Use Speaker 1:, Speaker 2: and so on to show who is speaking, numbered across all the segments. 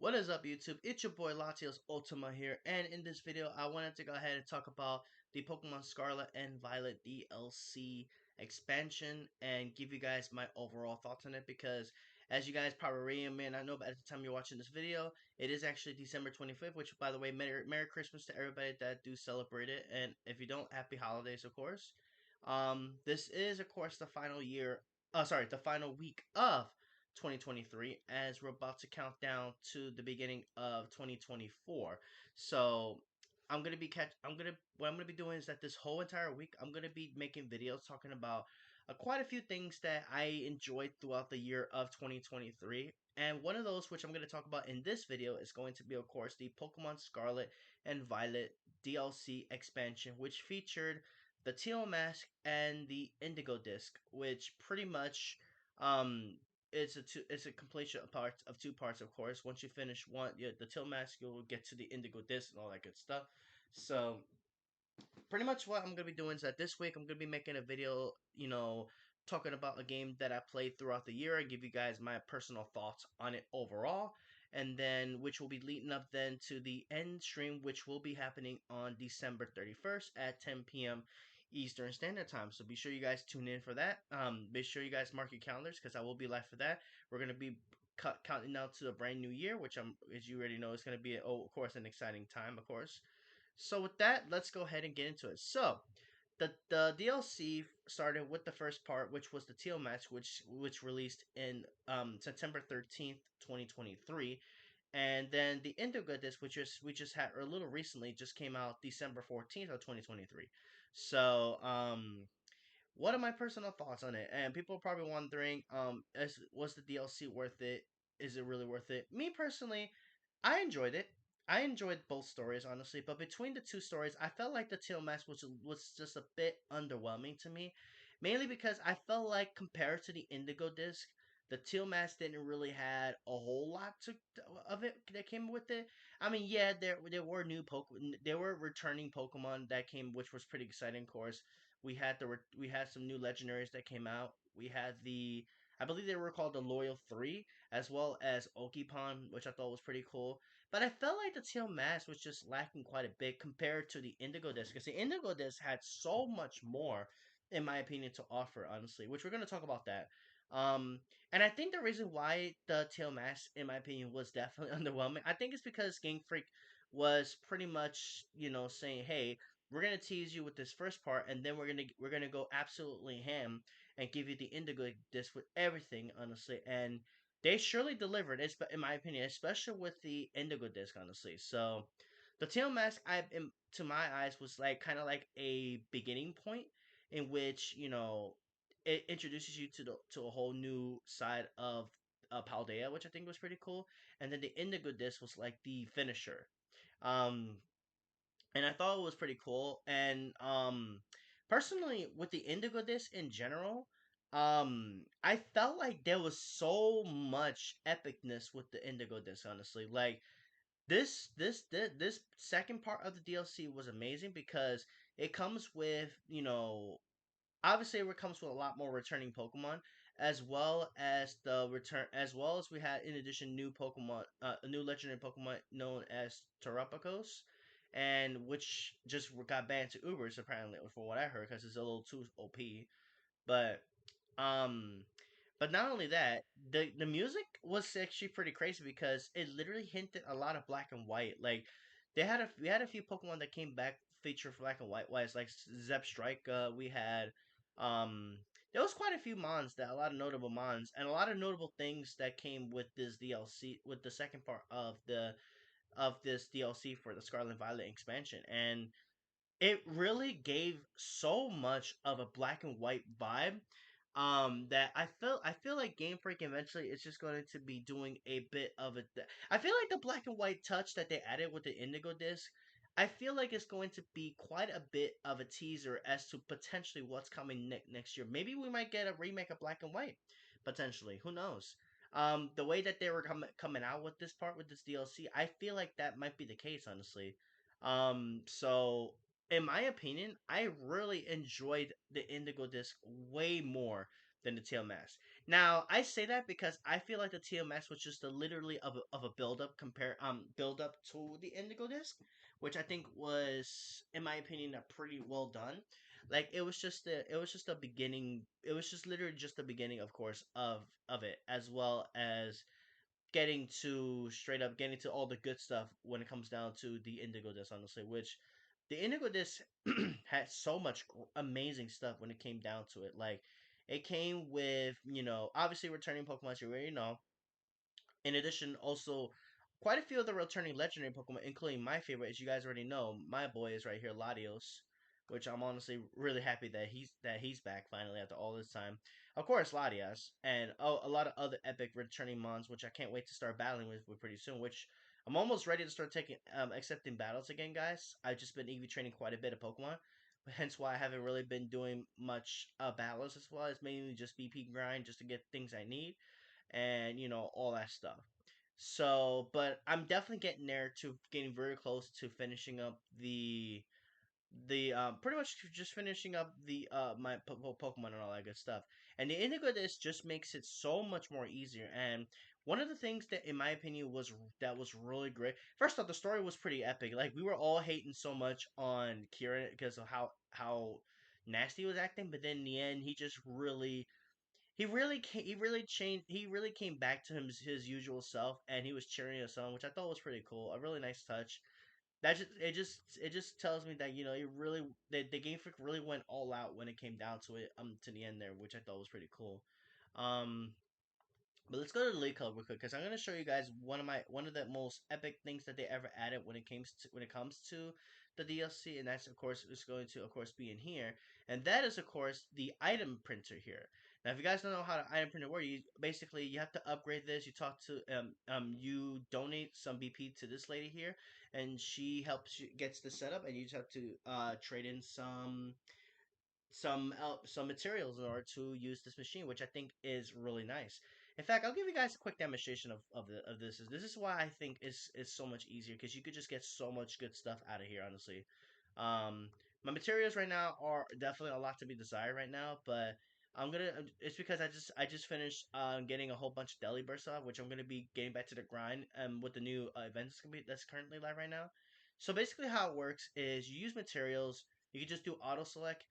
Speaker 1: What is up, YouTube? It's your boy Latios Ultima here, and in this video, I wanted to go ahead and talk about the Pokemon Scarlet and Violet DLC expansion and give you guys my overall thoughts on it because, as you guys probably may not know, but at the time you're watching this video, it is actually December 25th, which, by the way, Merry Christmas to everybody that do celebrate it, and if you don't, Happy Holidays, of course. This is, of course, the final the final week of 2023 as we're about to count down to the beginning of 2024. So what I'm gonna be doing is that this whole entire week I'm gonna be making videos talking about quite a few things that I enjoyed throughout the year of 2023. And one of those, which I'm going to talk about in this video, is going to be, of course, the Pokemon Scarlet and Violet DLC expansion, which featured the Teal Mask and the Indigo Disc, which pretty much um it's a completion of parts of two parts, of course. Once you finish one, the Teal Mask, you'll get to the Indigo Disc and all that good stuff. So pretty much what I'm gonna be doing is that this week I'm gonna be making a video, talking about a game that I played throughout the year. I give you guys my personal thoughts on it overall, and then which will be leading up then to the end stream, which will be happening on December 31st at 10 p.m. Eastern Standard Time. So be sure you guys tune in for that. Be sure you guys mark your calendars because I will be live for that. We're gonna be counting down to a brand new year, which as you already know, is gonna be, of course, an exciting time, of course. So with that, let's go ahead and get into it. So the DLC started with the first part, which was the Teal match, which released in September 13th, 2023, and then the Indigo Disc, which is we just had a little recently, just came out December 14th of 2023. So what are my personal thoughts on it? And people are probably wondering, was the DLC worth it? Is it really worth it? Me personally, I enjoyed it. I enjoyed both stories, honestly, but between the two stories, I felt like the Teal Mask was just a bit underwhelming to me, mainly because I felt like compared to the Indigo Disc, the Teal Mask didn't really had a whole lot of it that came with it. I mean, yeah, there were there were returning Pokemon that came, which was pretty exciting. Of course, we had some new legendaries that came out. We had I believe they were called the Loyal Three, as well as Okipon, which I thought was pretty cool. But I felt like the Teal Mask was just lacking quite a bit compared to the Indigo Disc, because the Indigo Disc had so much more, in my opinion, to offer, honestly, which we're going to talk about that. Um, and I think the reason why the Teal Mask, in my opinion, was definitely underwhelming, I think it's because Game Freak was pretty much, saying, hey, we're gonna tease you with this first part, and then we're gonna go absolutely ham and give you the Indigo Disc with everything, honestly. And they surely delivered, in my opinion, especially with the Indigo Disc, honestly. So the Tail Mask, to my eyes, was like kind of like a beginning point in which it introduces you to a whole new side of Paldea, which I think was pretty cool. And then the Indigo Disc was like the finisher. Um, and I thought it was pretty cool. And personally, with the Indigo Disc in general, I felt like there was so much epicness with the Indigo Disc. Honestly, like this second part of the DLC was amazing because it comes with obviously it comes with a lot more returning Pokemon, as well as as well as we had in addition new Pokemon, a new legendary Pokemon known as Terapagos, and which just got banned to Ubers apparently, for what I heard, because it's a little too OP. But um, but not only that, the music was actually pretty crazy because it literally hinted a lot of black and white. Like we had a few Pokemon that came back feature black and white wise, like Zep Strike. We had there was quite a few mons, that a lot of notable mons, and a lot of notable things that came with this DLC, with the second part of this DLC for the Scarlet and Violet expansion. And it really gave so much of a black and white vibe, that I feel like Game Freak eventually is just going to be doing a bit of a I feel like the black and white touch that they added with the Indigo Disc, I feel like it's going to be quite a bit of a teaser as to potentially what's coming next year. Maybe we might get a remake of Black and White, potentially. Who knows? The way that they were coming out with this part, with this DLC, I feel like that might be the case, honestly. So in my opinion, I really enjoyed the Indigo Disc way more than the Tail Mask. Now I say that because I feel like the TMX was just a literally of a build up to the Indigo Disc, which I think was, in my opinion, a pretty well done. Like it was just a beginning. It was just literally just the beginning, of course, of it, as well as getting to all the good stuff when it comes down to the Indigo Disc, honestly. Which the Indigo Disc had so much amazing stuff when it came down to it. Like it came with, obviously returning Pokemon you already know. In addition, also quite a few of the returning legendary Pokemon, including my favorite, as you guys already know, my boy is right here, Latios, which I'm honestly really happy that he's back finally after all this time. Of course, Latias, and a lot of other epic returning mons, which I can't wait to start battling with pretty soon. Which I'm almost ready to start taking accepting battles again, guys. I've just been EV training quite a bit of Pokemon, hence why I haven't really been doing much battles as well. It's mainly just BP grind just to get things I need and all that stuff. So, but I'm definitely getting there to getting very close to finishing up the pretty much just finishing up the my Pokemon and all that good stuff. And the Indigo Disc just makes it so much more easier. And one of the things that, in my opinion, was really great. First off, the story was pretty epic. Like we were all hating so much on Kieran because of how nasty he was acting, but then in the end, he really changed. He really came back to his usual self, and he was cheering us on, which I thought was pretty cool. A really nice touch. It just tells me that it really the Game Freak really went all out when it came down to it to the end there, which I thought was pretty cool. Um, but let's go to the league club real quick because I'm gonna show you guys one of the most epic things that they ever added when it comes to the DLC, and that's of course is going to of course be in here, and that is of course the item printer here. Now, if you guys don't know how the item printer works, you have to upgrade this. You talk to you donate some BP to this lady here, and she helps you gets the setup, and you just have to trade in some materials in order to use this machine, which I think is really nice. In fact, I'll give you guys a quick demonstration of this. This is why I think is so much easier because you could just get so much good stuff out of here. Honestly, um, my materials right now are definitely a lot to be desired right now, but I'm gonna. It's because I just finished getting a whole bunch of deli bursts off, which I'm gonna be getting back to the grind with the new events that's currently live right now. So basically, how it works is you use materials. You can just do auto select,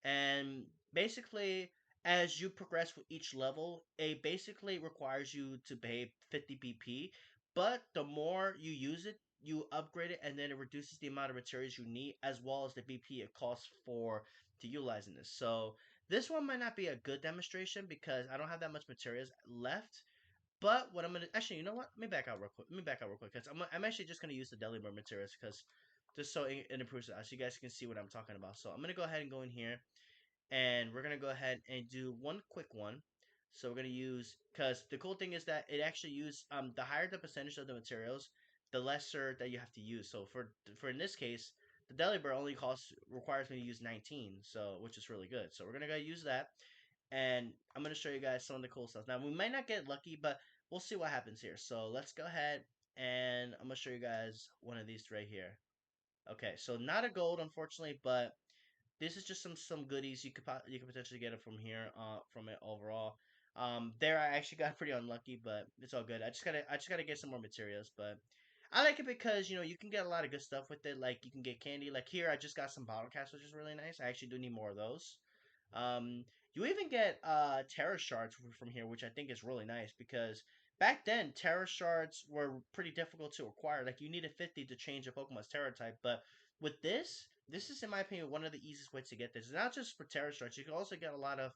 Speaker 1: and basically as you progress with each level, it basically requires you to pay 50 BP. But the more you use it, you upgrade it, and then it reduces the amount of materials you need, as well as the BP it costs for to utilizing this. So this one might not be a good demonstration because I don't have that much materials left. But what I'm gonna actually, you know what? Let me back out real quick. Let me back out real quick because I'm actually just gonna use the deli burn materials because just so it improves it, so you guys can see what I'm talking about. So I'm gonna go ahead and go in here and we're gonna go ahead and do one quick one. So we're gonna use because the cool thing is that it actually use the higher the percentage of the materials, the lesser that you have to use. So for in this case, the deli bar only costs requires me to use 19, so which is really good. So we're gonna go use that, and I'm gonna show you guys some of the cool stuff. Now we might not get lucky, but we'll see what happens here. So let's go ahead and I'm gonna show you guys one of these right here. Okay, so not a gold unfortunately, but this is just some goodies you could potentially get it from here from it overall. There I actually got pretty unlucky, but it's all good. I just gotta get some more materials, but I like it because you can get a lot of good stuff with it. Like you can get candy. Like here I just got some bottle caps, which is really nice. I actually do need more of those. Um, you even get Terra shards from here, which I think is really nice because back then Terra shards were pretty difficult to acquire. Like you needed 50 to change a Pokemon's Terra type, but with this is in my opinion one of the easiest ways to get this. Not just for Terra shards, you can also get a lot of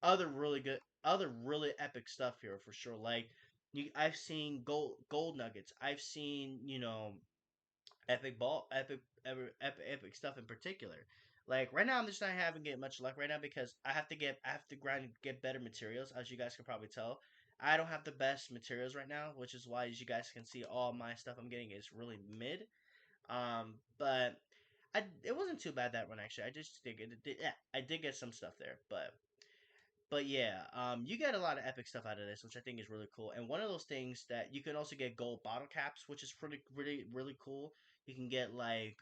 Speaker 1: other really epic stuff here for sure. Like I've seen gold nuggets. I've seen epic stuff in particular. Like right now, I'm just not having get much luck right now because I have to grind and get better materials. As you guys can probably tell, I don't have the best materials right now, which is why as you guys can see, all my stuff I'm getting is really mid. But it wasn't too bad that one actually. I just did yeah, I did get some stuff there, but yeah, you get a lot of epic stuff out of this, which I think is really cool. And one of those things that you can also get gold bottle caps, which is pretty really really cool. You can get like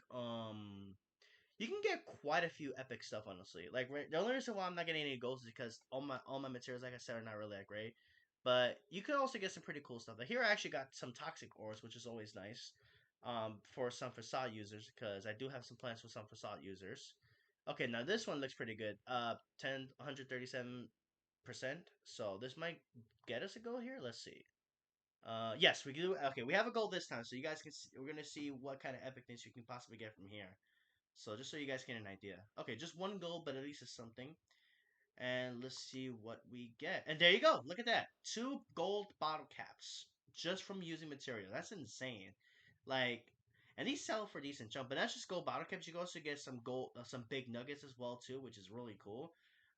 Speaker 1: you can get quite a few epic stuff, honestly. Like the only reason why I'm not getting any golds is because all my materials, like I said, are not really that great. But you could also get some pretty cool stuff. Like here, I actually got some toxic ores, which is always nice. For some facade users, because I do have some plans for some facade users. Okay, now this one looks pretty good. 137%. So this might get us a goal here. Let's see. Yes, we do. Okay, we have a goal this time, so you guys can. See, we're gonna see what kind of epic things you can possibly get from here. So just so you guys get an idea. Okay, just one gold, but at least it's something. And let's see what we get. And there you go. Look at that. 2 gold bottle caps just from using material. That's insane. Like, and these sell for decent chunk. But that's just gold bottle caps. You can also get some gold, some big nuggets as well too, which is really cool.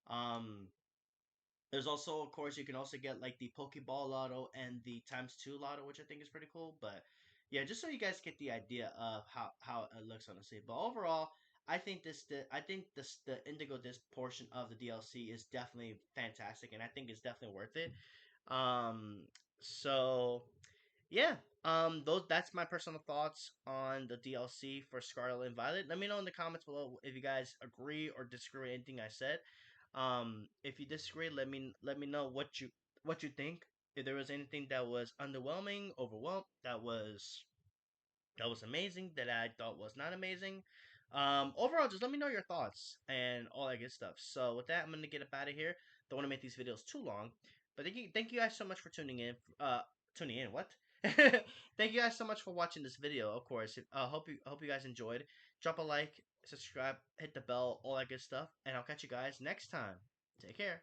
Speaker 1: Um, there's also, of course, you can also get like the Pokeball Lotto and the times 2 Lotto, which I think is pretty cool. But yeah, just so you guys get the idea of how it looks on the honestly. But overall, I think the Indigo Disc portion of the DLC is definitely fantastic, and I think it's definitely worth it. Um, so yeah, those that's my personal thoughts on the DLC for Scarlet and Violet. Let me know in the comments below if you guys agree or disagree with anything I said. If you disagree, let me know what you think. If there was anything that was underwhelming, overwhelmed, that was amazing, that I thought was not amazing. Overall, just let me know your thoughts and all that good stuff. So with that, I'm gonna get up out of here. Don't want to make these videos too long, but thank you guys so much for tuning in. Tuning in. What? Thank you guys so much for watching this video. Of course, hope you guys enjoyed. Drop a like, subscribe, hit the bell, all that good stuff, and I'll catch you guys next time. Take care.